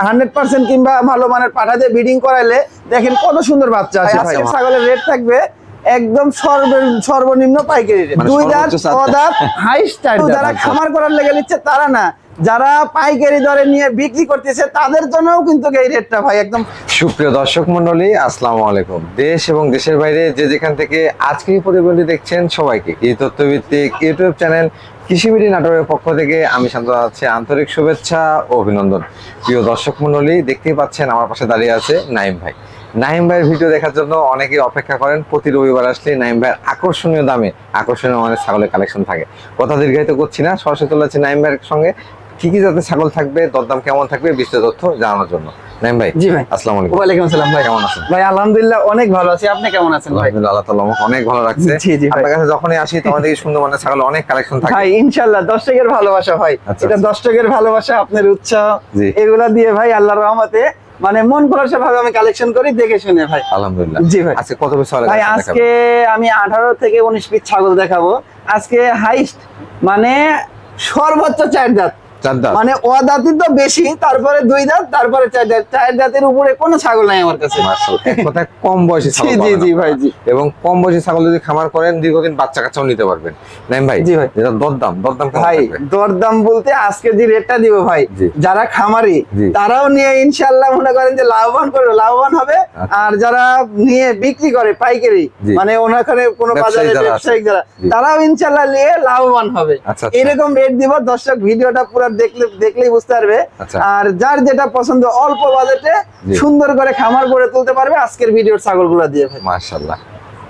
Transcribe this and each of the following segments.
100% কিংবা ভালো মানের পাঠা দিয়ে ব্রিডিং করাইলে দেখেন কত সুন্দর বাচ্চা আসে ভাই। ছাগলের রেট থাকবে একদম সর্বনিম্ন পাইকারি রেট, 2 দাঁত, 6 দাঁত, হাইস্ট 4 দাঁত। যারা খামার করার লেগে নিচ্ছে তারা না, যারা পাইকারি দরে নিয়ে বিক্রি করতেছে তাদের জন্যও কিন্তু এই রেটটা ভাই একদম। সুপ্রিয় দর্শক মন্ডলী, আসসালামু আলাইকুম। দেশ এবং দেশের বাইরে যে যেখান থেকে আজকে এই প্রতিবেদনটি দেখছেন সবাইকে এই তথ্যভিত্তিক ইউটিউব চ্যানেল কৃষিবিডি নাটোরের পক্ষ থেকে আমি শান্ত আছি আন্তরিক শুভেচ্ছা ও অভিনন্দন। প্রিয় দর্শক মন্ডলী, দেখতেই পাচ্ছেন আমার পাশে দাঁড়িয়ে আছে নাইম ভাই। নাইম ভাইয়ের ভিডিও দেখার জন্য অনেকেই অপেক্ষা করেন। প্রতি রবিবার আসলে নাইম ভাইয়ের আকর্ষণীয় দামে আকর্ষণীয় মানের ছাগলের কালেকশন থাকে। কথা দীর্ঘায়িত করছি না, সরাসরি চলে যাচ্ছি নাইম ভাইয়ের সঙ্গে কি কি জাতের ছাগল থাকবে, দরদাম কেমন থাকবে, বিস্তারিত তথ্য জানানোর জন্য। নাইম ভাই। জি ভাই, আসসালামু আলাইকুম। ওয়ালাইকুম আসসালাম ভাই, কেমন আছেন? ভাই আলহামদুলিল্লাহ অনেক ভালো আছি, আপনি কেমন আছেন? ভাই আলহামদুলিল্লাহ, আল্লাহ তাআলা অনেক ভালো রাখছে। জি জি ভাই, আপনার কাছে যখনই আসি তখন থেকে সুন্দর মানের ছাগল অনেক কালেকশন থাকে ভাই। ইনশাআল্লাহ দর্শকের ভালোবাসা ভাই, এটা দর্শকের ভালোবাসা, আপনার উৎসাহ, এগুলা দিয়ে ভাই আল্লাহর রহমতে মানে মন খোলাসা ভাবে আমি কালেকশন করি দেখে শুনে ভাই। আলহামদুলিল্লাহ। জি ভাই। আজকে কত পিস ছাগল? ভাই আজকে আমি 18 থেকে 19 পিস ছাগল দেখাবো। আজকে হাইস্ট মানে সর্বোচ্চ 4 দাঁত, মানে অদাঁতি তো বেশি, তারপরে 2 দাঁত, তারপরে 4 দাঁত। 4 দাঁতের উপরে কোনো ছাগল নাই আমার কাছে। মাশাআল্লাহ, কম বয়সী ছাগল। জি জি ভাই, জি। এবং কম বয়সী ছাগল যদি খামার করেন দীর্ঘদিন বাচ্চা কাচ্চাও নিতে পারবেন। নাইম ভাই। জি ভাই। এটা দরদাম ভাই, দরদাম বলতে আজকে যে রেটটা দিব ভাই, যারা খামারি তারাও নিয়ে ইনশাআল্লাহ মনে করেন যে লাভবান হবে। আর যারা নিয়ে বিক্রি করে পাইকারি, মানে ওনাখানে কোনো বাজারে ব্যবসায়িক যারা, তারাও ইনশাআল্লাহ নিয়ে লাভবান হবে। এরকম রেট দিব। দর্শক ভিডিওটা পুরো দেখলেই বুঝতে পারবে। আর যার যেটা পছন্দ অল্প বাজেটে সুন্দর করে খামার গড়ে তুলতে পারবে আজকের ভিডিওর ছাগলগুলো দিয়ে ভাই। মাশাআল্লাহ।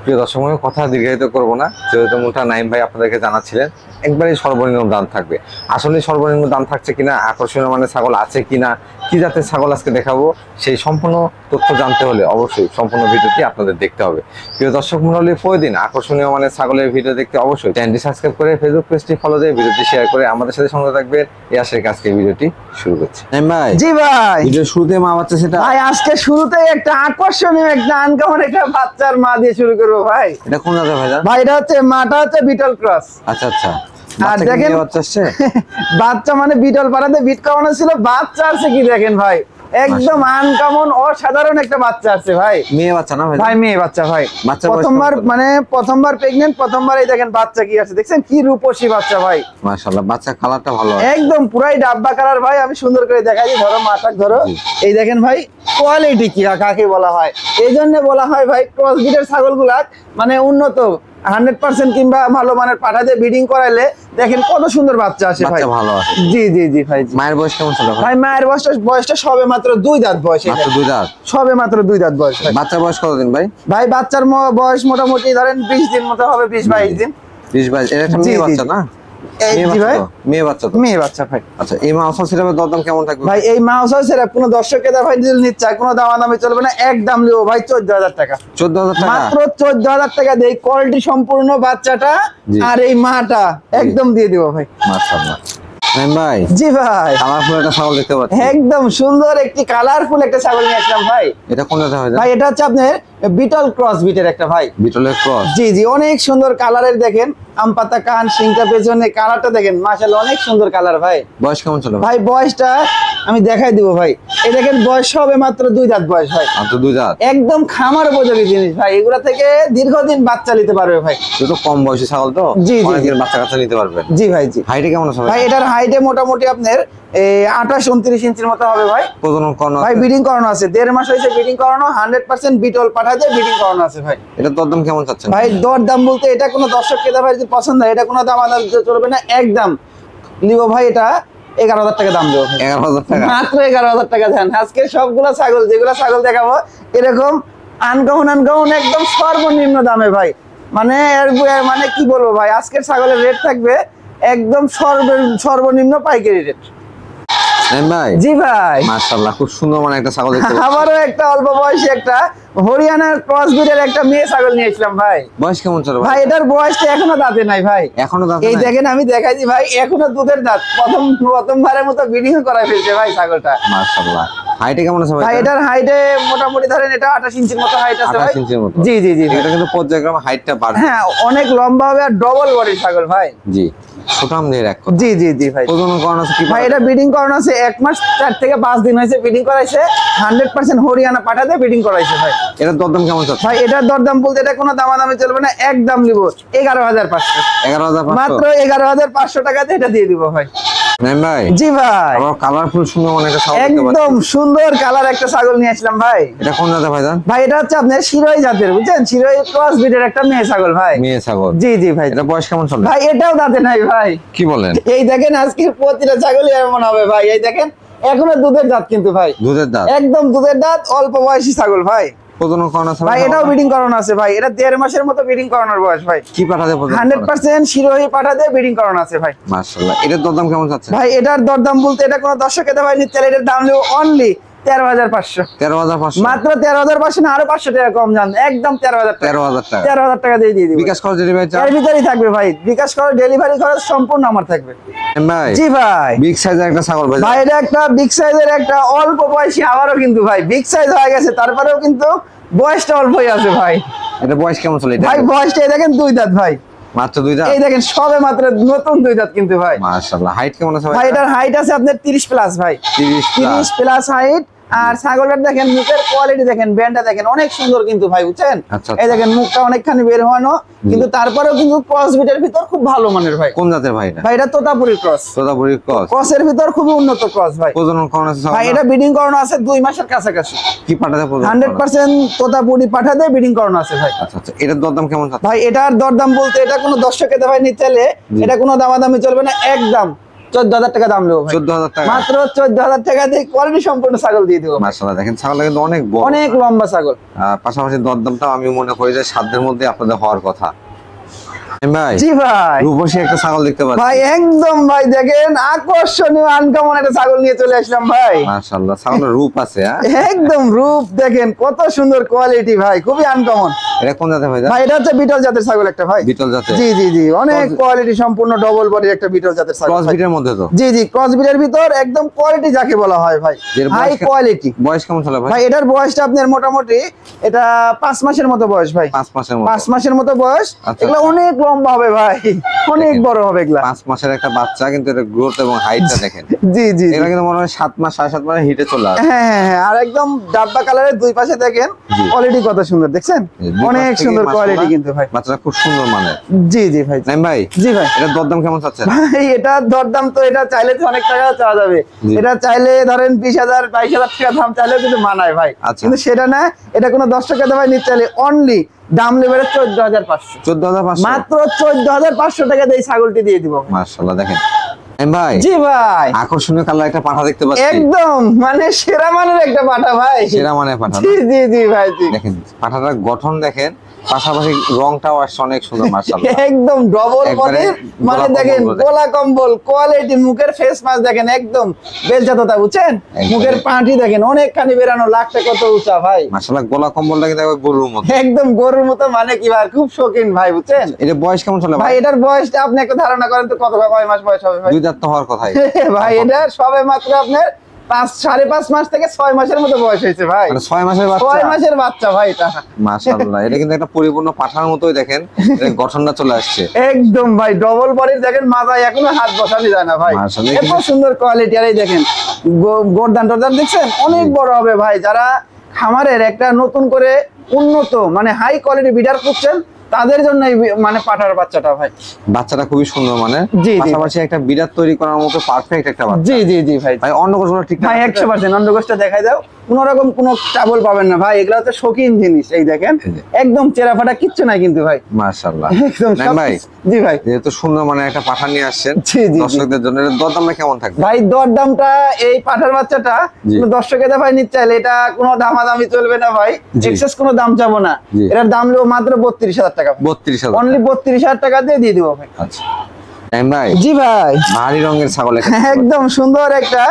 প্রিয় দর্শক, কথা দীর্ঘায়িত করবো না, যেহেতু মোটা নাইম ভাই আপনাদেরকে জানাচ্ছিলেন একবারই সর্বনিম্ন দাম থাকবে। আসলে সর্বনিম্ন দাম থাকছে কিনা, আকর্ষণীয় মানের ছাগল আছে কিনা, কি জাতের ছাগল আজকে দেখাবো, সেই সম্পূর্ণ তথ্য জানতে হলে অবশ্যই সম্পূর্ণ ভিডিওটি আপনাদের দেখতে হবে। প্রিয় দর্শক মণ্ডলী, প্রতিদিন আকর্ষণীয় মানের ছাগলের ভিডিও দেখতে অবশ্যই চ্যানেলটি সাবস্ক্রাইব করে ফেসবুক পেজটি ফলো দিয়ে ভিডিওটি শেয়ার করে আমাদের সাথে সঙ্গে থাকবেন। এই আশায় আজকে ভিডিওটি শুরু করছি। নাইম ভাই। জি ভাই। ভিডিওর শুরুতে মা বাচ্চা সেটা ভাই আজকে শুরুতে একটা আকর্ষণীয় একটা আনকমন একটা বাচ্চার মা দিয়ে শুরু করবো ভাই। এটা কোন জাতের ভাই? ভাই এটা হচ্ছে মাটা হচ্ছে বিটল ক্রস। আচ্ছা আচ্ছা। আর দেখেন বাচ্চা মানে বিটল পাড়াতে বিট করানো ছিল, বাচ্চা আছে কি দেখেন ভাই, একদম আনকমন অসাধারণ একটা বাচ্চা আছে ভাই। মেয়ে বাচ্চা না ভাই? ভাই মেয়ে বাচ্চা ভাই, প্রথমবার প্রেগন্যান্ট, প্রথমবার এই দেখেন বাচ্চা কি আছে, দেখছেন কি রূপসী বাচ্চা ভাই। মাশাআল্লাহ, বাচ্চা কালারটা ভালো, একদম পুরাই ডাব্বা কালার ভাই। আমি সুন্দর করে দেখাই, ধরো মাথা ধরো, এই দেখেন ভাই কোয়ালিটি কি কাকে বলা হয়। এই জন্য বলা হয় ভাই ক্রস ব্রিডের ছাগলগুলা মানে উন্নত 100% কিংবা ভালো মানের পাঠা দিয়ে ব্রিডিং করাইলে দেখেন কত সুন্দর বাচ্চা আসে ভাই। ভালো আছে। জি জি জি ভাই। মায়ের বয়স কেমন ছিল ভাই? মায়ের বয়সটা সবে মাত্র 2 দাঁত বয়স। মাত্র 2 দাঁত? সবে মাত্র 2 দাঁত বয়স। বাচ্চার বয়স কতদিন ভাই? ভাই বাচ্চার বয়স মোটামুটি ধরেন 20 দিন মতো হবে, 20-22 দিন। 20-22। এটা একটা মেয়ে বাচ্চা না? মেয়ে বাচ্চা ভাই। আচ্ছা, এই মাউস সিরাপের দরদাম কেমন থাকবে ভাই? এই মাউস সিরাপ কোন দর্শককে দা ভাই দিল নিচ্ছে, কোনো দামাদামি চলবে না, একদম লিও ভাই 14,000 টাকা। 14,000 টাকা? মাত্র 14,000 টাকা দিয়ে কোয়ালিটি সম্পূর্ণ বাচ্চাটা আর এই মাটা একদম দিয়ে দিব ভাই। মাশাআল্লাহ। নাইম ভাই। জি ভাই। কালারফুল একটা ছাগল দেখতে পাচ্ছি। একদম সুন্দর একটি কালারফুল একটা ছাগল নিয়ে আসলাম ভাই। এটা কোন জাতের হয় ভাই? এটা হচ্ছে আপনার বিটল ক্রস বিটের একটা ভাই। বিটলের ক্রস? জি জি, অনেক সুন্দর কালারের, দেখেন আম পাতা কান, সিংটা পেছনে, কালারটা দেখেন মাশাআল্লাহ অনেক সুন্দর কালার ভাই। বয়স কেমন ছিল ভাই? বয়সটা আমি দেখাই দিব ভাই। এই দেখেন বয়স হবে মাত্র 2 দাঁত বয়স ভাই। মাত্র 2 দাঁত? একদম খামার উপযোগী জিনিস ভাই, এগুলা থেকে দীর্ঘদিন বাচ্চা নিতে পারবে ভাই। এটা তো কম বয়সী ছাগল তো? জি জি, অনেকদিন বাচ্চা কাচ্চা নিতে পারবে। জি ভাই জি। হাইটে কেমন আছে ভাই? এটার হাইটে মোটামুটি আপনার 28-29 ইঞ্চির মতো হবে ভাই। প্রজনন করানো ভাই? ব্রিডিং করানো আছে, 1.5 মাস হয়েছে ব্রিডিং করানো, 100% বিটল পাঠা দিয়ে ব্রিডিং করানো আছে ভাই। এটা দরদাম কেমন চাচ্ছেন ভাই? দরদাম বলতে এটা কোনো দর্শক ক্রেতা ভাই যদি পছন্দ হয়, এটা কোনো দামাদাম চলবে না, একদম নিব ভাই। এটা 11,000 টাকা দাম দেবো। 11,000 টাকা? মাত্র 11,000 টাকা দেন। আজকে সবগুলা ছাগল যেগুলা ছাগল দেখাবো এরকম আনকমন একদম সর্বনিম্ন দামে ভাই, মানে মানে কি বলবো ভাই, আজকের ছাগলের রেট থাকবে একদম সর্বনিম্ন পাইকারি রেট। ভাই। জি ভাই। মাশাআল্লাহ, খুব সুন্দর মানে একটা ছাগল দেখতে। আবারও একটা অল্প বয়সী একটা হরিয়ানার ক্রস ব্রিডের একটা মেয়ে ছাগল নিয়ে আসলাম ভাই। বয়স কেমন ছিল ভাই? এটার বয়সটা এখনো দাঁতে নাই ভাই। এখনো দাঁতে? এই দেখেন আমি দেখাই দিই ভাই, এখনো দুধের দাঁত, প্রথমবারের মতো ব্রিডিং করায় ফেলছে ভাই ছাগলটা। মাশাআল্লাহ। হাইটে কেমন আছে ভাই? এটার হাইটে মোটামুটি ধরেন এটা 28 ইঞ্চির মতো হাইট আছে ভাই। 28 ইঞ্চির মতো? জি জি জি। এটা কিন্তু পর্যায়ক্রমে হাইটটা বাড়বে। হ্যাঁ, অনেক লম্বা হবে আর ডবল বডির ছাগল ভাই। জি। সুঠামদের এক কথা। জি জি জি ভাই। প্রজনন করানো আছে কি ভাই এটা ব্রিডিং করানো আছে 1 মাস 4 থেকে 5 দিন হয়েছে ব্রিডিং করাইছে, 100% হরিয়ানা পাঠাতে ব্রিডিং করাইছে ভাই। এটার দরদাম কেমন যাচ্ছে ভাই এটার দরদাম বলতে এটা কোনো দামাদামি চলবে না, একদম নিব 11,500, 11,500 মাত্র 11,500 টাকাতে এটা দিয়ে দিব ভাই। নাইম ভাই জি ভাই, আবার কালারফুল সুন্দর অনেকটা ছাগল দেখতে পাচ্ছি। একদম সুন্দর কালার একটা ছাগল নিয়ে আসলাম ভাই। এটা কোন জাতের ভাইজান? ভাই এটা হচ্ছে আপনার শিরোই জাতের, বুঝছেন, শিরোই ক্রস ব্রিডের একটা মেয়ে ছাগল ভাই। মেয়ে ছাগল। জি জি ভাই। এটা বয়স কেমন চলে? ভাই এটাও দাঁতে নাই ভাই। কি বলেন? এই দেখেন আজকে প্রতিটা ছাগলই এমন হবে ভাই, এই দেখেন এখনো দুধের দাঁত কিন্তু ভাই, দুধের দাঁত, একদম দুধের দাঁত, অল্প বয়সী ছাগল ভাই। প্রজনন করানো আছে ভাই এটাও ব্রিডিং করানো আছে ভাই, এটা 1.5 মাসের মতো ব্রিডিং করানোর বয়স ভাই। কি পাঠাতে? 100% শিরোহী পাঠাতে ব্রিডিং করানো আছে ভাই। মাশাআল্লাহ। এটার দরদাম কেমন যাচ্ছে? ভাই এটার দরদাম বলতে এটা কোনো দর্শক এটা ভাই নিচ্ছে, এটার দাম হলো অনলি 13,500, 13,500 মাত্র 13,500 না, আরো 500 টাকা কম জান, একদম 13,000 টাকা। 13,000 টাকা। 13,000 টাকা দিয়ে দিব। বিকাশ খরচ ডেলিভারি চার্জ এর ভিতরেই থাকবে ভাই, বিকাশ খরচ ডেলিভারি খরচ সম্পূর্ণ আমার থাকবে। ভাই জি ভাই। বিগ সাইজের একটা ছাগল ভাই। ভাই এটা একটা বিগ সাইজের একটা অল্প বয়সী, আবারও কিন্তু ভাই বিগ সাইজ হয়ে গেছে, তারপরেও কিন্তু বয়সটা অল্পই আছে ভাই। এটা বয়স কেমন চলে? এটা ভাই বয়সটা এই দেখেন 2 দাঁত ভাই, মাত্র 2 দাঁত। এই দেখেন সবে মাত্র নতুন 2 দাঁত কিন্তু ভাই। মাশাআল্লাহ। হাইট কেমন আছে ভাই ভাই? এটার হাইট আছে আপনার 30 প্লাস ভাই, 30 প্লাস হাইট। আর ছাগলের দেখেন মুখের কোয়ালিটি দেখেন, ব্যান্ডটা দেখেন অনেক সুন্দর কিন্তু ভাই, বুঝছেন। আচ্ছা, এই দেখেন মুখটা অনেকখানি বের হওয়ানো, কিন্তু তারপরেও কিন্তু ক্রস বিটের ভিতর খুব ভালো মানের ভাই। কোন জাতের ভাই এটা? ভাই এটা তোতাপুরি ক্রস, তোতাপুরি ক্রস। ক্রসের ভিতর খুবই উন্নত ক্রস ভাই। প্রজনন করানো আছে ভাই এটা ব্রিডিং করানো আছে 2 মাসের কাছাকাছি, কি পাঠাতে? 100% তোতাপুরি পাঠাতে ব্রিডিং করানো আছে ভাই। আচ্ছা আচ্ছা। এটার দরদাম কেমন যাচ্ছে? ভাই এটার দরদাম বলতে এটা কোনো দর্শকের ভাই নিতে চাইলে এটা কোনো দামাদামি চলবে না, একদম 14,000 টাকা দাম নেবো ভাই। 14,000 টাকা। মাত্র 14,000 টাকা দিয়ে কোয়ালিটি সম্পূর্ণ ছাগল দিয়ে দেবো। মাশাআল্লাহ। দেখেন ছাগলটা কিন্তু অনেক বড়, অনেক লম্বা ছাগল। পাশাপাশি দরদামটাও আমি মনে করি যে সাধ্যের মধ্যে আপনাদের হওয়ার কথা। ভাই জি ভাই। রূপসী একটা ছাগল দেখতে পাচ্ছি ভাই একদম ভাই দেখেন আকর্ষণীয় আনকমন একটা ছাগল নিয়ে চলে আসলাম ভাই। মাশাআল্লাহ। ছাগলের রূপ আছে। একদম রূপ দেখেন কত সুন্দর কোয়ালিটি ভাই, খুবই আনকমন। এটা কোন জাতের ভাই? ভাই এটা হচ্ছে বিটল জাতের ছাগল একটা ভাই। বিটল জাতের। জি জি জি, অনেক কোয়ালিটি সম্পূর্ণ ডবল বডির একটা বিটল জাতের ছাগল। ক্রস বিটের মধ্যে তো? জি জি, ক্রস বিটের ভিতর একদম কোয়ালিটি যাকে বলা হয় ভাই, হাই কোয়ালিটি। বয়স কেমন চলে ভাই? ভাই এটার বয়সটা আপনার মোটামুটি এটা 5 মাসের মতো বয়স ভাই। 5 মাসের মতো। 5 মাসের মতো বয়স। আচ্ছা। এগুলা অনেক লম্বা হবে ভাই, অনেক বড় হবে এগুলা। 5 মাসের একটা বাচ্চা, কিন্তু এটা গ্রোথ এবং হাইটটা দেখেন। জি জি। এটা কিন্তু মনে হয় 7 মাস 7.5 মাসে হিটে চলে আসে। হ্যাঁ হ্যাঁ হ্যাঁ, আর একদম ডাব্বা কালারের দুই পাশে দেখেন কোয়ালিটি কত সুন্দর, দেখছেন অনেক সুন্দর কোয়ালিটি কিন্তু ভাই। বাচ্চাটা খুব সুন্দর মানে। জি জি ভাই। নাইম ভাই। জি ভাই। এটা দরদাম কেমন চাচ্ছেন? ভাই এটা দরদাম তো এটা চাইলে তো অনেক টাকা চাওয়া যাবে, এটা চাইলে ধরেন 20,000 22,000 টাকা দাম চাইলেও কিন্তু মানায় ভাই। কিন্তু সেটা না, এটা কোনো 10 টাকা ভাই নিতে চাইলে অনলি দাম নেবে 14,500। 14,500 মাত্র 14,500 টাকা দিয়ে ছাগলটি দিয়ে দিব। মাশাআল্লাহ। দেখেন ভাই। জি ভাই। আকর্ষণীয় কালার একটা পাঠা দেখতে পাচ্ছি, একদম মানে সেরা মানের একটা পাঠা ভাই, সেরা মানের পাঠা। জি জি জি ভাই জি। দেখেন পাঠাটার গঠন দেখেন, পাশাপাশি রংটাও আসছে অনেক সুন্দর মাশাআল্লাহ। একদম ডবল একবারে বডির মানে গোলা দেখেন কম্বল গোলা কম্বল কোয়ালিটি, মুখের ফেস মাছ দেখেন একদম বেলজাততা, বুঝছেন। মুখের পাটি দেখেন অনেকখানি বেরানো, লাখটা কত উঁচা ভাই মাশাআল্লাহ। গলা কম্বলটা কিন্তু একবার গরুর মতো, একদম গরুর মতো, মানে কি ভাই খুব শৌখিন ভাই, বুঝছেন। এটা বয়স কেমন চলে ভাই ভাই? এটার বয়সটা আপনি একটা ধারণা করেন তো কত কয় মাস বয়স হবে ভাই? 2 দাঁত তো হওয়ার কথাই ভাই এটা সবে মাত্র আপনার 5.5 মাস থেকে 6 মাসের মতো বয়স হয়েছে ভাই। মানে 6 মাসের বাচ্চা। 6 মাসের বাচ্চা ভাই এটা। মাশাআল্লাহ। এটা কিন্তু একটা পরিপূর্ণ পাঠার মতোই দেখেন, এর গঠনটা চলে আসছে একদম ভাই ডবল বডির দেখেন, মাথায় এখনো হাত বসানো যায় না ভাই, মাশাআল্লাহ। এত সুন্দর কোয়ালিটি। আর এই দেখেন গর্দান টর্দান দেখছেন অনেক বড় হবে ভাই। যারা খামারের একটা নতুন করে উন্নত মানে হাই কোয়ালিটি বিডার করছেন তাদের জন্য মানে পাঠার বাচ্চাটা ভাই। বাচ্চাটা খুবই সুন্দর মানে, জি, জি। পাশাপাশি একটা বিরাট তৈরি করার মতো পারফেক্ট একটা বাচ্চা। জি জি জি ভাই। ভাই অন্নকোষগুলো ঠিক ভাই 100% অন্ডকোষটা দেখাই দাও, কোন রকম কোনো ট্রাবল পাবেন না ভাই, এগুলা হচ্ছে শৌখিন জিনিস। এই দেখেন একদম চেরা ফাটা কিচ্ছু নাই কিন্তু ভাই, মাশাআল্লাহ। একদম নাইম ভাই। জি ভাই। যেহেতু সুন্দর মানে একটা পাঠা নিয়ে আসছেন জি, জি, জি। দর্শকদের জন্য, এর দরদামটা কেমন থাকবে ভাই দরদামটা এই পাঠার বাচ্চাটা কোনো দর্শকের ভাই নিতে চাইলে এটা কোনো দামাদামি চলবে না ভাই, এক্সেস কোনো দাম চাবো না। এটার দাম নেবো মাত্র 32,000 টাকা। 32,000 অনলি 32,000 টাকা দিয়ে দিব ভাই। আচ্ছা নাইম ভাই। জি ভাই। ভারী রঙের ছাগল একদম সুন্দর একটা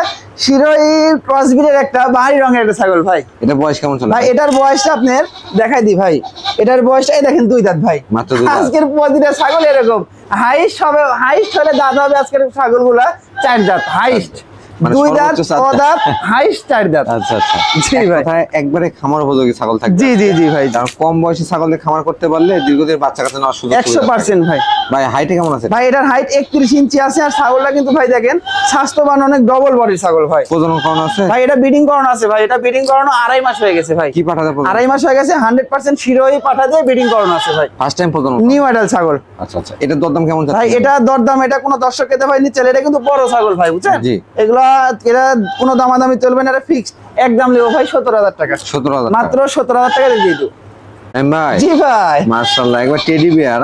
শিরোহির ক্রসবিটের একটা ভারী রঙের একটা ছাগল ভাই। এটা বয়স কেমন চলে ভাই এটার বয়সটা আপনার দেখাই দি ভাই, এটার বয়সটা এই দেখেন 2 দাঁত ভাই, মাত্র 2 দাঁত। আজকের প্রতিটা ছাগল এরকম হাইস্ট হবে, হাইস্ট হলে দাঁত হবে আজকের ছাগলগুলা 4 দাঁত হাইস্ট। মানে দুই দাঁত, সর্বোচ্চ 4 ক দাঁত, হাইস্ট 4 দাঁত। আচ্ছা আচ্ছা, জি ভাই। কথায় একবারে খামার উপযোগী ছাগল থাকবে। জি জি জি ভাই, কারণ কম বয়সী ছাগলের খামার করতে পারলে দীর্ঘদিন বাচ্চা কাচ্চা নেওয়ার সুযোগ 100% ভাই। ভাই হাইটে কেমন আছে? ভাই এটার হাইট 31 ইঞ্চি আছে, আর ছাগলটা কিন্তু ভাই দেখেন স্বাস্থ্যবান, অনেক ডবল বডির ছাগল ভাই। প্রজনন করানো আছে ভাই এটা ব্রিডিং করানো আছে ভাই, এটা ব্রিডিং করানো 2.5 মাস হয়ে গেছে ভাই। কি পাঠাতে? 2.5 মাস হয়ে গেছে, 100% শিরোই পাঠা দিয়ে ব্রিডিং করানো আছে ভাই। ফার্স্ট টাইম প্রজনন, নিউ অ্যাডাল্ট ছাগল। আচ্ছা আচ্ছা, এটা দরদাম কেমন যাচ্ছে ভাই এটা দরদাম, এটা কোনো দর্শক খেতে ভাই নিচ্ছে, এটা কিন্তু বড় ছাগল ভাই, বুঝছেন? জি। এগুলা এটা কোনো দামাদামি চলবে না, এটা ফিক্সড একদম নেবো ভাই 17,000 টাকা, 17,000 মাত্র 17,000 টাকা দিয়ে দিই। ভাই জি ভাই, মাশাআল্লাহ, একবার টেডি বিয়ার।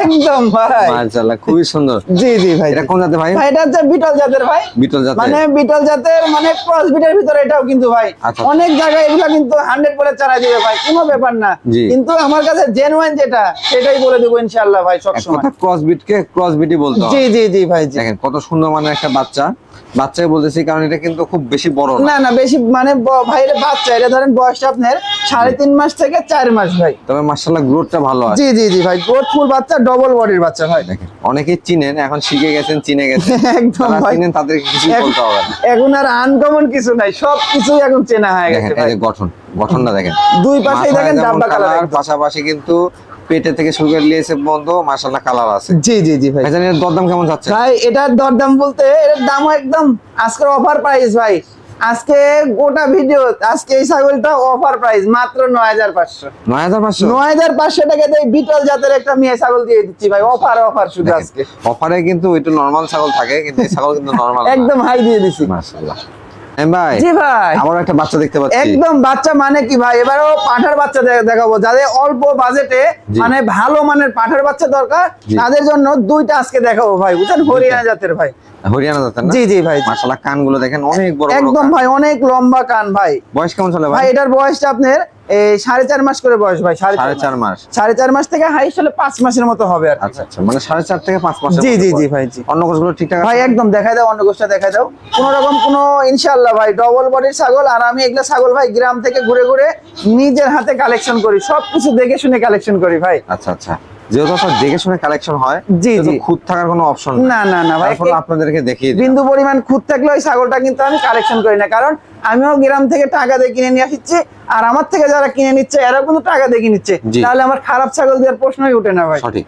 একদম ভাই, মাশাআল্লাহ, খুবই সুন্দর। জি জি ভাই। এটা কোন জাতের ভাই? ভাই এটা হচ্ছে বিটল জাতের ভাই, বিটল জাতের, মানে বিটল জাতের মানে ক্রস বিটের ভিতরে এটাও কিন্তু ভাই আচ্ছা। অনেক জায়গায় এগুলা কিন্তু 100 বলে চারা দিবে ভাই, কোনো ব্যাপার না। জি। কিন্তু আমার কাছে জেনুইন যেটা সেটাই বলে দেবো ইনশাআল্লাহ ভাই সব এক সময়। কথা ক্রস বিটকে ক্রস বিটই বলতে হয়। জি জি জি ভাই, জি। দেখেন কত সুন্দর মানে একটা বাচ্চাই বলতেছি, কারণ এটা কিন্তু খুব বেশি বড় না। না না বেশি মানে ভাই এটা বাচ্চা, এটা ধরেন বয়সটা আপনার 3.5 মাস থেকে 4 মাস ভাই। তবে মাশাআল্লাহ গ্রোথটা ভালো আছে। জি জি জি ভাই, গ্রোথফুল বাচ্চা, ডবল বডির বাচ্চা ভাই। দেখেন অনেকেই চিনেন, এখন শিখে গেছেন, চিনে গেছেন, একদম যারা ভাই, চিনেন তাদেরকে কিছু বলতে হবে না। এখন আর আনকমন কিছু নাই, সব কিছুই এখন চেনা হয়ে দেখেন গেছে এই ভাই। যে গঠনটা দেখেন, দুই পাশেই দেখেন মাথায় যেমন ডাব্বা কালার। কালার, পাশাপাশি কিন্তু পেটে থেকে শুরু করে লিয়েছে বন্ধ, মাশাআল্লাহ কালার আছে। জি জি জি ভাই। ভাইজান এর দরদাম কেমন যাচ্ছে? ভাই এটার দরদাম বলতে এটার দামও একদম আজকের অফার প্রাইস ভাই। আজকে গোটা ভিডিও, আজকে এই ছাগলটা অফার প্রাইস মাত্র 9,500। 9,500 9,500 টাকা দিয়ে বিটল জাতের একটা মেয়ে ছাগল দিয়ে দিচ্ছি ভাই, অফার শুধু আজকে। অফারে কিন্তু একটু নরমাল ছাগল থাকে, কিন্তু এই ছাগল কিন্তু নরমাল একদম হাই দিয়ে দিছি। মাশাআল্লাহ। ভাই জি ভাই, আবার একটা বাচ্চা দেখতে পাচ্ছি। একদম বাচ্চা মানে কি ভাই, এবারও পাঠার বাচ্চা দেখাবো, যাদের অল্প বাজেটে জি। মানে ভালো মানের পাঠার বাচ্চা দরকার, জি। তাদের জন্য দুইটা আজকে দেখাবো ভাই, বুঝছেন? হরিয়ানা জাতের ভাই। হরিয়ানা জাতের না? জি জি ভাই, মাশাআল্লাহ কানগুলো দেখেন অনেক বড় বড় একদম কান। ভাই অনেক লম্বা কান ভাই। বয়স কেমন চলে ভাই ভাই? এটার বয়সটা আপনার এই 4.5 মাস করে বয়স ভাই, 4.5 মাস। 4.5 মাস থেকে হাইস্ট হলে 5 মাসের মতো হবে আর কি। আচ্ছা আচ্ছা, মানে 4.5 থেকে 5 মাস। জি জি জি ভাই, জি অন্য কোষগুলো ঠিকঠাক ভাই, আছে? একদম দেখাই দাও, অন্য গোষ্ঠটা দেখাই দাও, কোনো রকম কোনো ইনশাআল্লাহ ভাই ডবল বডির ছাগল। আর আমি এগুলা ছাগল ভাই গ্রাম থেকে ঘুরে ঘুরে নিজের হাতে কালেকশন করি, সবকিছু দেখে শুনে কালেকশন করি ভাই। আচ্ছা আচ্ছা, যেহেতু আপনার দেখে শুনে কালেকশন হয়, জি, সেহেতু জি। খুদ থাকার কোনো অপশন না না না ভাই, তারপরে আপনাদেরকে দেখিয়ে দিই। বিন্দু পরিমাণ খুঁত থাকলে ওই ছাগলটা কিন্তু আমি কালেকশন করি না, কারণ আমিও গ্রাম থেকে টাকা দিয়ে কিনে নিয়ে আসছি, আর আমার থেকে যারা কিনে নিচ্ছে এরাও কিন্তু টাকা দিয়ে কিনে নিচ্ছে, জি। তাহলে আমার খারাপ ছাগল দেওয়ার প্রশ্নই উঠে না ভাই। সঠিক।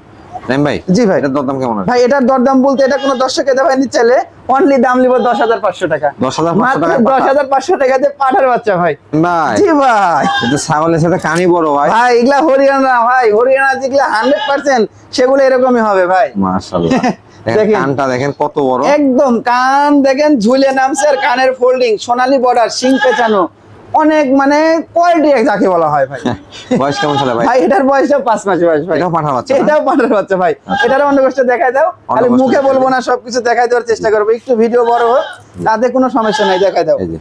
নাইম ভাই, জি ভাই। এটার দরদাম কেমন আছে? ভাই এটার দরদাম বলতে এটা কোনো দর্শক খেতে ভাই নিচ্ছে অনলি দাম নিব 10,500 টাকা। 10,500 টাকা? 10,500 টাকাতে পাঠার বাচ্চা ভাই। ভাই জি ভাই, এটা ছাগলের সাথে কানই বড় ভাই। ভাই এগুলা হরিয়ানা ভাই, হরিয়ানা যেগুলা 100% সেগুলো এরকমই হবে ভাই। মাশাআল্লাহ, দেখেন দেখেন। কানটা দেখেন কত বড়। একদম কান দেখেন ঝুলে নামছে, আর কানের ফোল্ডিং, সোনালী বর্ডার, শিং পেঁচানো, অনেক মানে কোয়ালিটি যাকে বলা হয় ভাই। বয়স কেমন চলে ভাই? ভাই এটার বয়সটা 5 মাস বয়স ভাই। এটাও পাঠার বাচ্চা না? এটাও পাঠার বাচ্চা ভাই। আচ্ছা। এটার অন্য গোষ্ঠ দেখাই দাও, খালি গোষ্ঠ মুখে দেখাই বলবো দাও। না, সবকিছু দেখাই দেওয়ার চেষ্টা করবো, একটু ভিডিও বড় হোক, তাতে কোনো সমস্যা নাই, দেখাই দাও। এই যে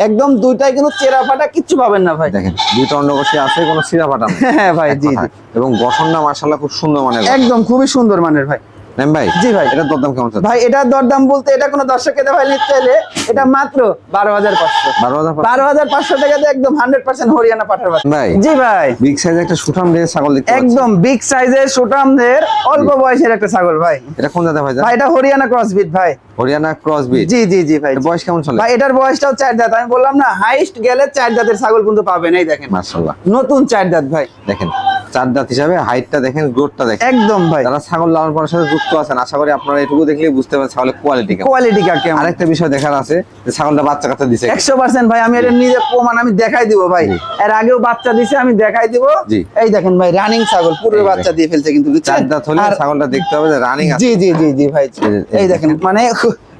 একদম দুইটাই কিন্তু চেরা ফাটা, কিচ্ছু পাবেন না ভাই। দেখেন দুইটা অন্ডকোষী আছে, কোনো সিরা ফাটা নেই। হ্যাঁ ভাই, জি জি, এবং গঠনটা মাশাআল্লাহ খুব সুন্দর মানের। একদম খুবই সুন্দর মানের ভাই। নাইম ভাই, জি ভাই। এটার দরদাম কেমন চলে? ভাই এটার দরদাম বলতে এটা কোনো দর্শক খেতে ভাই নিতে চাইলে এটা মাত্র 12,500। 12,500 12,500 টাকাতে একদম 100% হরিয়ানা পাঠার বাচ্চা। ভাই জি ভাই, বিগ সাইজের একটা সুঠাম দিয়ে ছাগল দেখতে পাচ্ছি। একদম বিগ সাইজের সুঠামদের অল্প বয়সের একটা ছাগল ভাই। এটা কোন জাতের ভাই? ভাই এটা হরিয়ানা ক্রসবিট ভাই। Haryana cross breed. জি জি জি ভাই। এর বয়স কেমন চলে? ভাই এটার বয়সটাও 4 দাঁত, আমি বললাম না হাইস্ট গেলে 4 দাঁতের ছাগল কিন্তু পাবেন। এই দেখেন মাশাআল্লাহ, নতুন 4 দাঁত ভাই, দেখেন 4 দাঁত হিসাবে হাইটটা দেখেন, গ্রোথটা দেখেন। একদম ভাই। যারা ছাগল লালন পালনের সাথে যুক্ত আছেন, আশা করি আপনারা এটুকু দেখলেই বুঝতে পারবেন ছাগলের কোয়ালিটি কেমন। কোয়ালিটি কাকে আমার আরেকটা বিষয় দেখার আছে যে ছাগলটা বাচ্চা কাচ্চা দিছে। 100% ভাই, আমি এটা নিজে প্রমাণ আমি দেখাই দিব ভাই। জি। এর আগেও বাচ্চা দিছে, আমি দেখাই দিব। জি। এই দেখেন ভাই, রানিং ছাগল, পুরো এই বাচ্চা দিয়ে ফেলছে কিন্তু, বুঝছেন? 4 দাঁত হলে আর- ছাগলটা দেখতে হবে যে রানিং আছে। জি জি জি জি ভাই, এই এই দেখেন মানে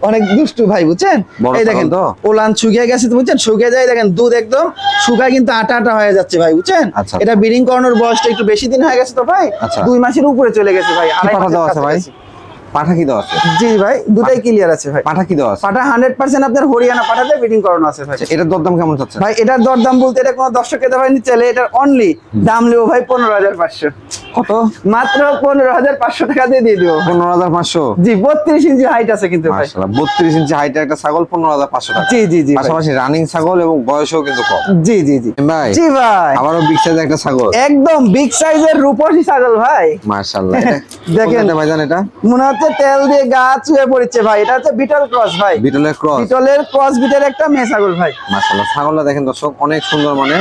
অনেক দুষ্টু ভাই, বুঝছেন? বড় এই দেখেন ছাগল তো? ওলান শুকিয়ে গেছে তো, বুঝছেন? শুকিয়ে যায়, দেখেন দুধ একদম শুকায় কিন্তু আটা আটা হয়ে যাচ্ছে ভাই, বুঝছেন? আচ্ছা। এটা ব্রিডিং করানোর বয়সটা একটু বেশি দিন হয়ে গেছে তো ভাই, আচ্ছা। 2 মাসের উপরে চলে গেছে ভাই, কি 2.5 পাঠা মাসের দেওয়া আছে ভাই? কাছাকাছি। পাঠা কি দেওয়া আছে? জি ভাই, দুটাই ক্লিয়ার আছে ভাই। পাঠা কি দেওয়া আছে? পাটা 100% আপনার হরিয়ানা পাঠাতে ব্রিডিং করানো আছে ভাই। আচ্ছা, এটার দরদাম কেমন চাচ্ছে? ভাই এটার দরদাম বলতে এটা কোনো দর্শক খেতে ভাই নিতে চাইলে এটার অনলি দাম নেবো ভাই 15,500। কত? মাত্র 15,500 টাকা দিয়ে দিব। 15,500? জি, 32 ইঞ্চি হাইট আছে কিন্তু ভাই। মাশাআল্লাহ, 32 ইঞ্চি হাইটের একটা ছাগল 15,500 টাকা। জি জি জি ভাই। পাশাপাশি রানিং ছাগল এবং বয়সও কিন্তু কম। জি জি জি ভাই জি ভাই, আবারও বিগ সাইজের একটা ছাগল, একদম বিগ সাইজের রূপসী ছাগল ভাই। মাশাআল্লাহ। এটা দেখেন কোনটা ভাইজান? এটা মনে হচ্ছে তেল দিয়ে গা চুয়ে পড়েছে ভাই। এটা হচ্ছে বিটল ক্রস ভাই। বিটলের ক্রস? বিটলের ক্রস বিটের একটা মেয়ে ছাগল ভাই। মাশাআল্লাহ, ছাগলটা দেখেন দর্শক অনেক সুন্দর, মানে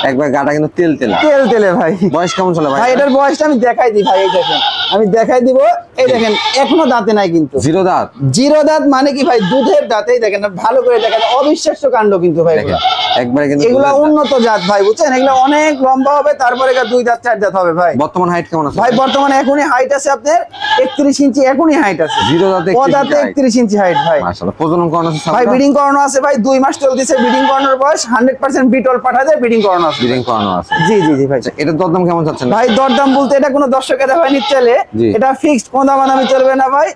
একবার গাটা কিন্তু তেল তেলা। তেল তেলে ভাই। বয়স কেমন চলে ভাই? ভাই এটার বয়সটা আমি দেখাই দিই ভাই। এই দেখেন, আমি দেখাই দিব। এই দেখেন এখনো দাঁতে নাই কিন্তু। জিরো দাঁত? জিরো দাঁত মানে কি ভাই? দুধের দাঁতেই দেখেন, ভালো করে দেখেন, অবিশ্বাস্য কাণ্ড কিন্তু ভাই। দেখেন একবারে কিন্তু এগুলা উন্নত জাত ভাই, বুঝছেন? এগুলা অনেক লম্বা হবে, তারপরে 2 দাঁত 4 দাঁত হবে ভাই। বর্তমান হাইট কেমন আছে ভাই বর্তমানে এখনই হাইট আছে আপনার 31 ইঞ্চি, এখনই হাইট আছে। জিরো দাঁতে ও দাঁতে 31 ইঞ্চি হাইট ভাই। মাশাআল্লাহ। প্রজনন করানো আছে ভাই ব্রিডিং করানো আছে ভাই, 2 মাস চলতেছে ব্রিডিং করানোর বয়স। 100% বিটল পাঠা দিয়ে ব্রিডিং করানো আছে। ব্রিডিং করানো আছে? জি জি জি ভাই। এটা দরদাম কেমন চাচ্ছেন ভাই দরদাম বলতে এটা কোনো দর্শকের ভাই নিতে চাইলে জি। এটা ফিক্সড, কোনো দামাদামি চলবে না ভাই।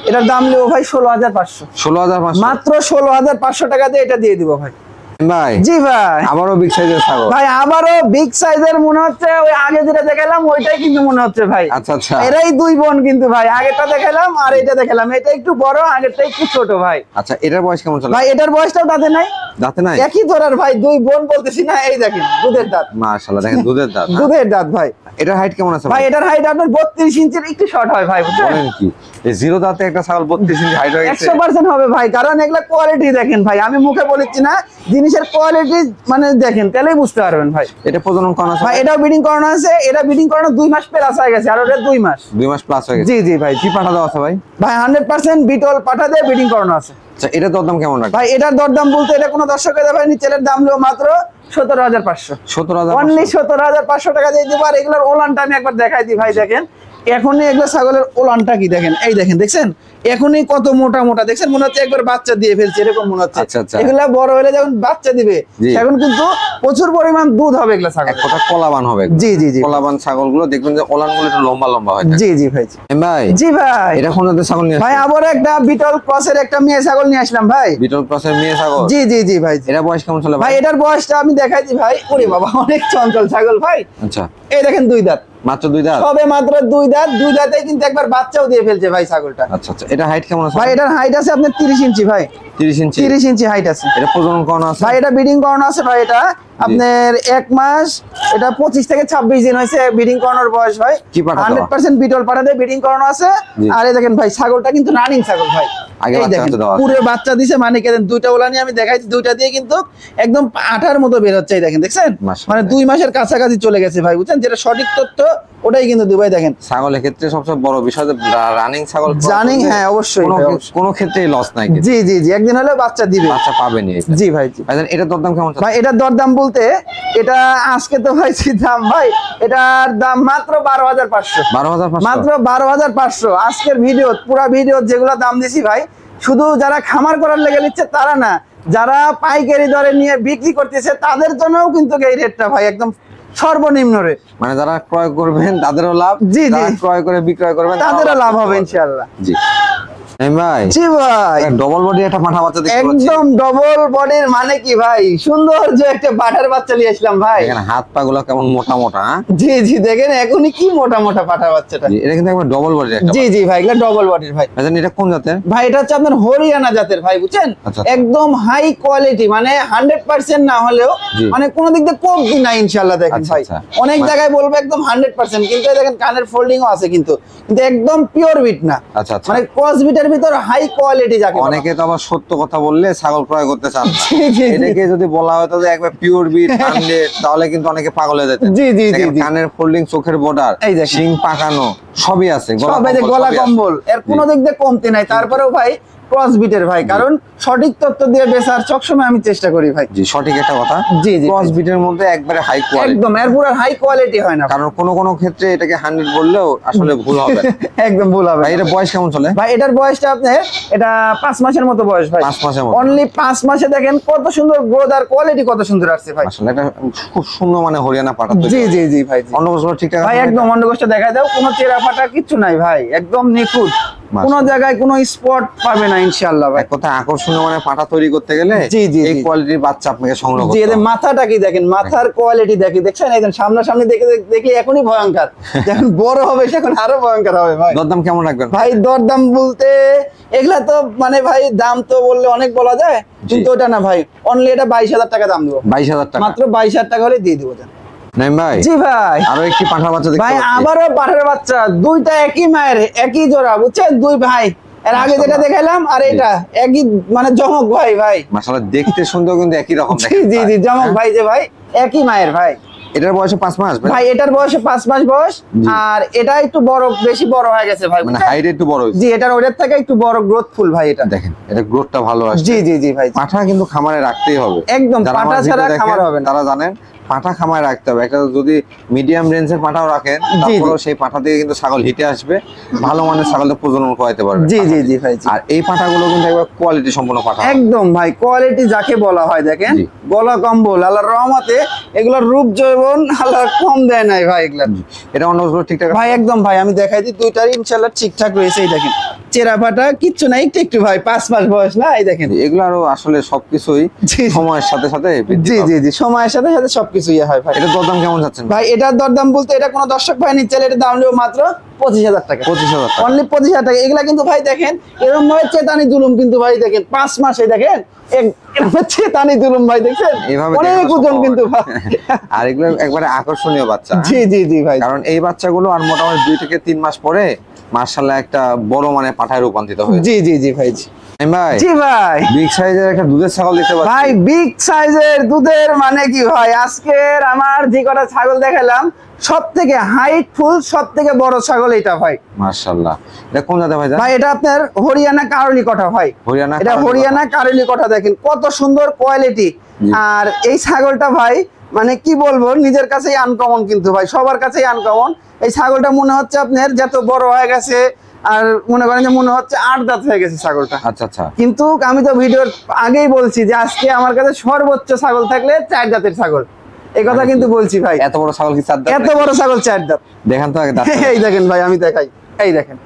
এটার দাম নেবো ভাই 16,500। 16,500? মাত্র 16,500 টাকা দিয়ে এটা দিয়ে দিব ভাই। ভাই জি ভাই। আবারও বিগ সাইজের ছাগল ভাই আবারও বিগ সাইজের মনে হচ্ছে, ওই আগে যেটা দেখালাম ওইটাই কিন্তু মনে হচ্ছে ভাই। আচ্ছা আচ্ছা। এরাই 2 বোন কিন্তু ভাই। আগেরটা দেখালাম আর এটা দেখালাম, এটা একটু বড়, আগেরটা একটু ছোট ভাই। আচ্ছা, এটার বয়স কেমন চলে ভাই এটার বয়সটাও দাঁতে নাই। দাঁতে নাই? একই ধরার ভাই, 2 বোন বলতেছি না। এই দেখেন দুধের দাঁত। মাশাআল্লাহ, দেখেন দুধের দাঁত। দুধের দাঁত ভাই। এটার হাইট কেমন আছে ভাই এটার হাইট আপনার 32 ইঞ্চির একটু শর্ট হয় ভাই, বুঝছেন? বলেন কি? এই জিরো দাঁতে একটা ছাগল 32 ইঞ্চি হাইট হয়ে গেছে? 100% হবে ভাই, কারণ এগুলা কোয়ালিটি দেখেন ভাই। আমি মুখে বলেছি না, জিনিসের কোয়ালিটি মানে দেখেন, তাহলেই বুঝতে পারবেন ভাই। এটা প্রজনন করানো আছে ভাই এটাও ব্রিডিং করানো আছে। এটা ব্রিডিং করানো 2 মাস প্লাস হয়ে গেছে, আর ওটা 2 মাস। 2 মাস প্লাস হয়ে গেছে? জি জি ভাই। কি পাঠা দেওয়া আছে ভাই? ভাই 100% বিটল পাঠা দিয়ে ব্রিডিং করানো আছে। আচ্ছা, এটা দরদাম কেমন রাখবেন? ভাই এটার দরদাম বলতে এটা কোনো দর্শকের ভাই নিচের দাম হলো মাত্র 17,500। 17,500? অনলি 17,500 টাকা দিয়ে দিব। আর এগুলোর ওলানটা আমি একবার দেখাই দিই ভাই। দেখেন এখনই এগুলো ছাগলের ওলানটা কি দেখেন। এই দেখেন, দেখছেন এখনই কত মোটা মোটা, দেখছেন মনে হচ্ছে একবার বাচ্চা দিয়ে ফেলছে, এরকম মনে হচ্ছে। আচ্ছা, আচ্ছা। এগুলা বড় হলে যখন বাচ্চা দিবে জি। এখন কিন্তু প্রচুর পরিমাণ দুধ হবে এগুলা ছাগল। এক কথা কলাবান হবে। জি জি জি। কলাবান ছাগলগুলো দেখবেন যে ওলানগুলো একটু লম্বা লম্বা হয়। জি জি ভাই। ভাই জি ভাই। এটা কোন জাতের ছাগল নিয়ে ভাই আসছেন? আবার একটা বিটল ক্রসের একটা মেয়ে ছাগল নিয়ে আসলাম ভাই। বিটল ক্রসের মেয়ে ছাগল? জি জি জি ভাই। এটা বয়স কেমন চলে ভাই ভাই? এটার বয়সটা আমি দেখাই দিই ভাই। ওরে বাবা, অনেক চঞ্চল ছাগল ভাই। আচ্ছা, এই দেখেন 2 দাঁত, মাত্র 2 দাঁত? সবে মাত্র 2 দাঁত। 2 দাঁতে কিন্তু একবার বাচ্চাও দিয়ে ফেলছে ভাই ছাগলটা। আচ্ছা আচ্ছা। এটা হাইট কেমন আছে ভাই এটার হাইট আছে আপনার 30 ইঞ্চি ভাই। 30 ইঞ্চি? 30 ইঞ্চি হাইট আছে। এটা প্রজনন করানো আছে? ভাই এটা ব্রিডিং করানো আছে ভাই। এটা আপনার 1 মাস, এটা 25 থেকে 26 দিন হয়েছে ব্রিডিং করানোর বয়স ভাই। কি পাঠা দেওয়া? 100% বিটল পাঠা দিয়ে ব্রিডিং করানো আছে। জি। আর এই দেখেন ভাই ছাগলটা কিন্তু রানিং ছাগল ভাই। আগে এই বাচ্চা দেখেন হতে দেওয়া আছে? পুরো বাচ্চা দিছে, মানে কেন 2টা ওলা নিয়ে আমি দেখাইছি, 2টা দিয়ে কিন্তু একদম আঠার মতো বের হচ্ছে। এই দেখেন, দেখছেন মাশাআল্লাহ। মানে 2 মাসের কাছাকাছি চলে গেছে ভাই, বুঝছেন? যেটা সঠিক তথ্য ওটাই কিন্তু দুবাই। দেখেন ছাগলের ক্ষেত্রে সবচেয়ে বড় বিষয় যে রানিং ছাগল জানিং, হ্যাঁ অবশ্যই ভাই, অবশ্যই। কোনো ক্ষেত্রেই লস নাই কিন্তু। জি জি জি, একদিন হলে বাচ্চা দিবে। বাচ্চা পাবেনই এটা। জি ভাই জি। ভাইজান এটার দরদাম কেমন চলছে? ভাই এটার দরদাম বলতে এটা আজকে তো ভাই দাম ভাই, এটার দাম মাত্র 12,500। 12,500? মাত্র 12,500। আজকের ভিডিও, পুরা ভিডিও যেগুলো দাম দিছি ভাই, শুধু যারা খামার করার লেগে নিচ্ছে তারা না, যারা পাইকারি দরে নিয়ে বিক্রি করতেছে তাদের জন্যও কিন্তু এই রেটটা ভাই একদম সর্বনিম্ন রেট। মানে যারা ক্রয় করবেন তাদেরও লাভ, জি, জি। যারা ক্রয় করে বিক্রয় করবেন তাদেরও লাভ হবে ইনশাআল্লাহ। জি। ভাই জি ভাই, ডবল বডি একটা পাঠা বাচ্চা দেখতে পাচ্ছি। একদম ডবল বডির, মানে কি ভাই সুন্দর যে একটা পাঠার বাচ্চা নিয়ে আসলাম ভাই। এখানে হাত পা গুলো কেমন মোটা মোটা, হ্যাঁ? জি জি, দেখেন এখনই কি মোটা মোটা পাঠার বাচ্চাটা। জি, এটা কিন্তু একবার ডবল বডি একটা। জি জি ভাই, এগুলা ডবল বডির ভাই। ভাইজান এটা কোন জাতের? ভাই এটা হচ্ছে আপনার হরিয়ানা জাতের ভাই, বুঝছেন? আচ্ছা। একদম হাই কোয়ালিটি, মানে 100% না হলেও জি। মানে কোনো দিক দিয়ে কমতি না ইনশাআল্লাহ। দেখেন আচ্ছা, ভাই আচ্ছা। অনেক জায়গায় বলবো একদম 100%, কিন্তু এই দেখেন কানের ফোল্ডিংও আছে কিন্তু একদম পিওর বিট না। আচ্ছা আচ্ছা। মানে ক্রস বিটের ভিতর হাই কোয়ালিটি যাকে বলা হয়। অনেকে তো আবার সত্য কথা বললে ছাগল ক্রয় করতে চান না। জি, জি, জি। এটাকে যদি বলা হতো যে একবার পিওর বিট 100, তাহলে কিন্তু অনেকে পাগল হয়ে যেতেন। জি জি জি দেখেন, জি। কানের ফোল্ডিং, চোখের বর্ডার, এই দেখেন। শিং পাকানো সবই আছে, সব এই যে গলা সবই আছে। কম্বল, এর কোনো দিক দিয়ে কমতি নাই। তারপরেও ভাই ক্রস বিটের ভাই, কারণ সঠিক তথ্য দিয়ে বেচার সবসময় আমি চেষ্টা করি ভাই। জি, সঠিক একটা কথা। জি জি, ক্রস বিটের মধ্যে একবারে হাই কোয়ালিটি, একদম এর পুরো হাই কোয়ালিটি হয় না, কারণ কোনো ক্ষেত্রে এটাকে 100 বললেও আসলে ভুল হবে। একদম ভুল হবে। ভাই এটা বয়স কেমন চলে? ভাই এটার বয়সটা আপনার এটা 5 মাসের মতো বয়স ভাই। 5 মাসের মতো? অনলি 5 মাসে দেখেন কত সুন্দর গ্রোথ আর কোয়ালিটি কত সুন্দর আসছে ভাই। আসলে এটা খুব সুন্দর, মানে হরিয়ানা পাঠা তৈরি। জি জি জি ভাই জি। অন্নবসর ঠিকঠাক ভাই আছে? একদম অন্ডকোষটা দেখা দাও, কোনো চেরা ফাটা কিচ্ছু নাই ভাই, একদম নিখুঁত। কোনো জায়গায় কোনো স্পট পাবে না ইনশাআল্লাহ ভাই। এক কথা আকর্ষণীয় মানে পাঠা তৈরি করতে গেলে জি, জি, এই জি। কোয়ালিটির বাচ্চা আপনাকে সংগ্রহ জি, করতে এদের হবে। মাথাটা কি দেখেন, মাথার কোয়ালিটি দেখছেন একদম সামনাসামনি দেখলে এখনই ভয়ঙ্কর, যখন বড় হবে সেখন আরো ভয়ঙ্কর হবে ভাই। দরদাম কেমন রাখবেন ভাই দরদাম বলতে এগুলা তো মানে ভাই দাম তো বললে অনেক বলা যায়, কিন্তু ওটা না ভাই, অনলি এটা 22,000 টাকা দাম দেবো, 22,000 টাকা? মাত্র 22,000 টাকা হলে দিয়ে দেবো। নাইম ভাই, জি ভাই, আরো একটি পাঠার বাচ্চা দেখতে ভাই পাচ্ছি। আবারও পাঠার বাচ্চা, দুইটা একই মায়ের একই জোড়া, বুঝছেন, দুই ভাই। এর আগে যেটা দেখাইলাম আর এটা একই মানে জমক ভাই। ভাই মাশাআল্লাহ দেখতে সুন্দর কিন্তু একই রকম জি দেখতে। জি জি, জমক ভাই যে ভাই, একই মায়ের ভাই। এটার বয়সে 5 মাস ভাই এটার বয়সে 5 মাস বয়স, জি। আর এটা একটু বড়, বেশি বড় হয়ে গেছে ভাই, মানে বুঝছেন? হাইট একটু বড় হয়েছে। জি, এটার ওটার থেকে একটু বড় গ্রোথফুল ভাই এটা। দেখেন এটা গ্রোথটা ভালো আসছে। জি জি জি ভাই, পাঠা কিন্তু খামারে রাখতেই হবে একদম, যারা পাঠা আমার ছাড়া ভিডিও দেখেন, খামার হবে না। তারা জানেন পাঠা খামারে রাখতে হবে। একটা যদি মিডিয়াম রেঞ্জের পাঠাও রাখেন, জি, জি। তারপরেও সেই পাঠা থেকে কিন্তু ছাগল হিটে আসবে, ভালো মানের ছাগলটা প্রজনন করাতে পারবে। জি জি জি ভাই, জি। আর এই পাঠাগুলো কিন্তু একবার কোয়ালিটি সম্পন্ন পাঠা। একদম ভাই, কোয়ালিটি যাকে বলা হয় দেখেন, জি। গলা কম্বল আল্লাহর রহমতে, এগুলোর রূপ জৈবন আল্লাহ কম দেয় নাই ভাই এগুলা। এটা অন্যগুলো ঠিকঠাক আছে? ভাই একদম ভাই, আমি দেখাই দিই, দুইটারই ইনশাআল্লাহ ঠিকঠাক রয়েছে। এই দেখেন চেরা ফাটা কিচ্ছু নাই, একটু একটু ভাই, 5 মাস বয়স না, এই দেখেন। এগুলো আরো আসলে সবকিছুই জি। সময়ের সাথে সাথে বৃদ্ধি জি পাবে। জি জি, সময়ের সাথে সাথে সবকিছু ইয়ে হয় ভাই। এটা দরদাম কেমন যাচ্ছেন ভাই এটার দরদাম বলতে, এটা কোনো দর্শক ভাই নিচ্ছে, এটা দাম নেবো মাত্র 25,000 টাকা। 25,000 টাকা? অনলি 25,000 টাকা। এগুলা কিন্তু ভাই দেখেন এরকম ভাবে চেতানি জুলুম, কিন্তু ভাই দেখেন 5 মাসে দেখেন এরকম চেতানি জুলুম ভাই, দেখছেন এভাবে অনেক দেখানো ওজন সম্ভব কিন্তু হবে। ভাই। আর এগুলো একবারে আকর্ষণীয় বাচ্চা। জি জি জি ভাই, কারণ এই বাচ্চাগুলো আর মোটামুটি 2 থেকে 3 মাস পরে মাশাআল্লাহ একটা বড় মানে পাঠায় রূপান্তরিত হয়ে জি জি জি ভাই, জি ভাই জি ভাই। বিগ সাইজের একটা দুধের ছাগল দেখতে পাচ্ছি ভাই বিগ সাইজের দুধের মানে কি ভাই, আজকের আমার যে কটা ছাগল দেখালাম সব থেকে হাইট ফুল, সব থেকে বড় ছাগল এটা ভাই। মাশাআল্লাহ। এটা কোন জাতের ভাই? ভাই এটা আপনার হরিয়ানা কারলি কটা ভাই, হরিয়ানা এটা কারলি হরিয়ানা কারলি কটা, দেখেন কত সুন্দর কোয়ালিটি। জি। আর এই ছাগলটা ভাই মানে কি বলবো, নিজের কাছেই আনকমন, কিন্তু ভাই সবার কাছেই আনকমন। এই ছাগলটা মনে হচ্ছে আপনার যত বড় হয়ে গেছে, আর মনে করেন যে মনে হচ্ছে 8 দাঁত হয়ে গেছে ছাগলটা। আচ্ছা আচ্ছা। কিন্তু আমি তো ভিডিওর আগেই বলছি যে আজকে আমার কাছে সর্বোচ্চ ছাগল থাকলে 4 দাঁতের ছাগল, এই কথা কিন্তু বলছি ভাই। এত বড় ছাগল কি 4 দাঁত? এত বড় ছাগল 4 দাঁত। দেখান তো আগে দাঁত। এই দেখেন ভাই, আমি দেখাই, এই দেখেন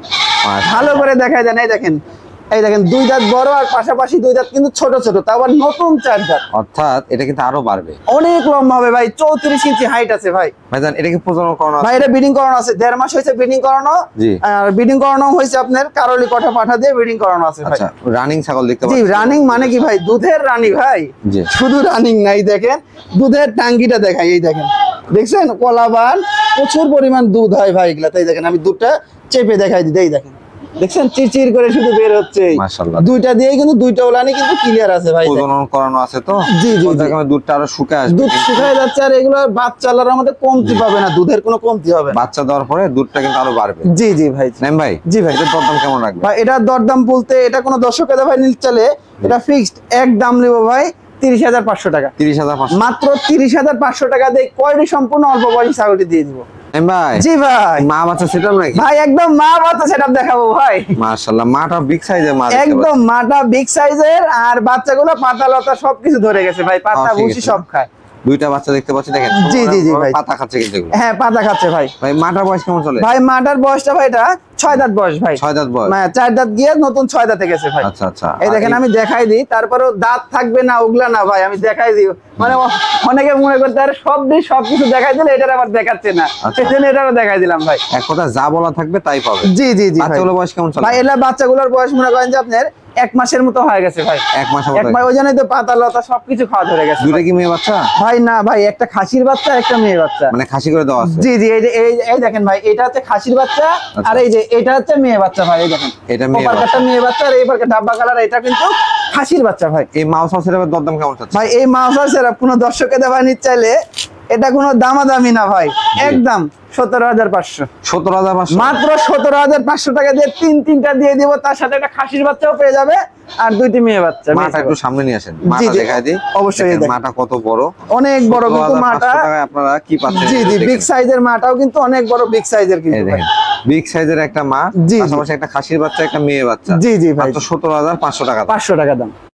ভালো করে দেখাই দেন, এই দেখেন 2 দাঁত বড়, আর পাশাপাশি 2 দাঁত কিন্তু ছোট ছোট, তাও আবার নতুন 4 দাঁত। অর্থাৎ এটা কিন্তু আরো বাড়বে। অনেক লম্বা হবে ভাই, 34 ইঞ্চি হাইট আছে ভাই। ভাইজান এটা কি প্রজনন করানো আছে? ভাই এটা ব্রিডিং করানো আছে, 1.5 মাস হয়েছে ব্রিডিং করানো। জি। আর ব্রিডিং করানো হয়েছে আপনার কারলি কটা পাঠা দিয়ে ব্রিডিং করানো আছে ভাই। আচ্ছা, রানিং ছাগল দেখতে জি, পাচ্ছি। রানিং মানে কি ভাই, দুধের রানী ভাই। জি। শুধু রানিং নাই, দেখেন দুধের টাঙ্কিটা দেখাই, এই দেখেন, দেখছেন কলাবান, প্রচুর পরিমাণ দুধ হয় ভাই এগুলা। তাই দেখেন আমি দুধটা চেপে দেখাই দিই, এই দেখেন, দেখছেন চিরচির করে শুধু বের হচ্ছে। মাশাআল্লাহ। দুইটা দিয়ে কিন্তু দুইটা ওলানি কিন্তু ক্লিয়ার আছে ভাই, দেখেন। প্রজনন করানো আছে তো। জি, জি, জি। ওদের কারণে দুধটা আরো শুকায় আসবে। দুধ শুকায় যাচ্ছে, আর এগুলো বাচ্চা আল্লাহর মধ্যে কমতি পাবে না, দুধের কোনো কমতি হবে না। বাচ্চা দেওয়ার পরে দুধটা কিন্তু আরো বাড়বে। জি জি ভাই, নাইম ভাই, জি ভাই। এটার দরদাম কেমন রাখবে? ভাই এটার দরদাম বলতে, এটা কোনো দর্শকের ভাই নিল চলে, এটা ফিক্সড এক দাম নেবো ভাই 30,500 টাকা। 30,500? মাত্র 30,500 টাকা দিয়ে কোয়ালিটি সম্পূর্ণ অল্প বয়সী ছাগলটি দিয়ে দিব। নাইম ভাই, জি ভাই, মা বাচ্চা সেটাও নাকি? ভাই একদম মা বাচ্চা সেটআপ দেখাবো ভাই। মাশাআল্লাহ, মাটা বিগ সাইজের মা দেখতে একদম পাচ্ছি। মাটা বিগ সাইজের, আর বাচ্চাগুলো পাতা লতা সবকিছু ধরে গেছে ভাই, পাতা ঠিক ভুসি আছে। সব খায়। দুইটা বাচ্চা দেখতে পাচ্ছি, দেখেন জি, জি, জি, ভাই। পাতা খাচ্ছে কিন্তু এগুলো। হ্যাঁ পাতা খাচ্ছে ভাই। ভাই মাটার বয়স কেমন চলে? ভাই মাটার বয়সটা ভাই এটা 6 দাঁত বয়স ভাই। 6 দাঁত বয়স? 4 দাঁত গিয়ে নতুন 6 দাঁতে গেছে ভাই। আচ্ছা আচ্ছা। এই দেখেন আমি দেখাই দিই, তারপরেও দাঁত থাকবে না ওগুলা না ভাই, আমি দেখাই দিই। মানে অনেকে মনে করতে আরে সবকিছু দেখাই দিলে এটার আবার দেখাচ্ছে না, আচ্ছা। সেজন্য এটাও দেখাই দিলাম ভাই। এক কথা যা বলা থাকবে তাই পাবে। জি জি জি ভাই। বাচ্চাগুলোর বয়স কেমন চলে? ভাই এলা বাচ্চাগুলোর বয়স মনে করেন যে আপনার 1 মাসের মতো হয়ে গেছে ভাই। 1 মাসের এক মতো? মাস, ওই জন্যই তো পাতা লতা সবকিছু খাওয়া ধরে গেছে দুটো ভাই। কি মেয়ে বাচ্চা? ভাই না ভাই, একটা খাসির বাচ্চা একটা মেয়ে বাচ্চা। মানে খাসি করে দেওয়া আছে? জি জি, এই দেখেন ভাই, এটা হচ্ছে খাসির বাচ্চা, আর এই যে এটা হচ্ছে মেয়ে বাচ্চা ভাই, এই দেখেন এটা মেয়ে ওপার কাটটা মেয়ে বাচ্চা, আর এই পারটা ডাব্বা কালার, এটা কিন্তু খাসির বাচ্চা ভাই। এই মাউস হাউসের দরদাম কেমন চাচ্ছে? ভাই এই মাউসার সেরা কোনো দর্শকে দেওয়া নিতে চাইলে এটা কোনো দামাদামি না ভাই, একদম 17,500। 17,500? মাত্র 17,500 টাকা দিয়ে তিনটা দিয়ে দিব, তার সাথে একটা খাসির বাচ্চাও পেয়ে যাবে, আর 2টি মেয়ে বাচ্চা। মাটা একটু সামনে নিয়ে আসেন, জি, মাটা জি, দেখাই দিই। অবশ্যই দেখেন দেখেন। মাটা কত বড়, অনেক বড় কিন্তু 17,500 মাটা। টাকায় আপনারা কি পাচ্ছেন? জি জি, বিগ সাইজের মাটাও কিন্তু অনেক বড়, বিগ সাইজের এই কিন্তু ভাই। দেখেন বিগ সাইজের একটা মা, জি, জি। পাশাপাশি একটা খাসির বাচ্চা একটা মেয়ে বাচ্চা। জি জি ভাই, মাত্র 17,500 টাকা। 500 টাকা দাম।